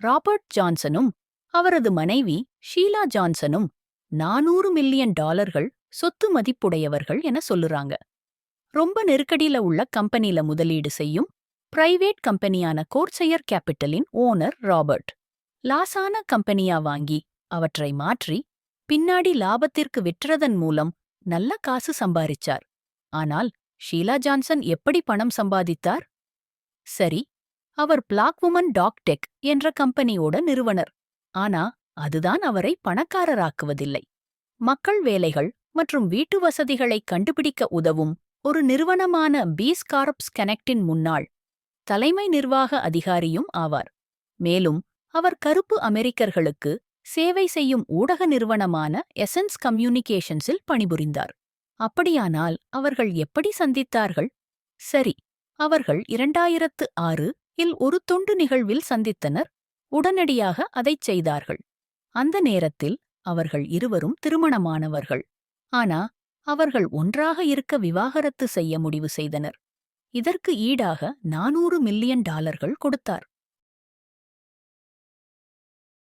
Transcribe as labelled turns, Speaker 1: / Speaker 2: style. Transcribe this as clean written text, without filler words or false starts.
Speaker 1: Robert ஜான்சனும் அவரது மனைவி Sheila ஜான்சனும் 400 million டாலர்கள் சொத்து மதிப்புடையவர்கள் என சொல்லுறாங்க. ரொம்ப நெருக்கடியில உள்ள கம்பெனில முதலீடு செய்யும் பிரைவேட் கம்பெனியான கோர்செயர் கேபிட்டலின் ஓனர் ராபர்ட். லாசான கம்பெனியா வாங்கி அவற்றை மாற்றி பின்னாடி லாபத்திற்கு விற்றதன் மூலம் நல்ல காசு சம்பாரிச்சார். ஆனால் ஷீலா ஜான்சன் எப்படி பணம் சம்பாதித்தார்? சரி, அவர் பிளாக்வுமன் டாக்டெக் என்ற கம்பெனியோட நிறுவனர். ஆனா அதுதான் அவரை பணக்காரராக்குவதில்லை. மக்கள் வேலைகள் மற்றும் வீட்டு வசதிகளை கண்டுபிடிக்க உதவும் ஒரு நிறுவனமான பீஸ் கார்ப்ஸ் கனெக்டின் முன்னாள் தலைமை நிர்வாக அதிகாரியும் ஆவார். மேலும் அவர் கருப்பு அமெரிக்கர்களுக்கு சேவை செய்யும் ஊடக நிறுவனமான எசன்ஸ் கம்யூனிகேஷன்ஸில் பணிபுரிந்தார். அப்படியானால் அவர்கள் எப்படி சந்தித்தார்கள்? சரி, அவர்கள் 2006 இல் ஒரு தொண்டு நிகழ்வில் சந்தித்தனர். உடனடியாக அதைச் செய்தார்கள். அந்த நேரத்தில் அவர்கள் இருவரும் திருமணமானவர்கள். ஆனா அவர்கள் ஒன்றாக இருக்க விவாகரத்து செய்ய முடிவு செய்தனர். இதற்கு ஈடாக 400 மில்லியன் டாலர்கள் கொடுத்தார்.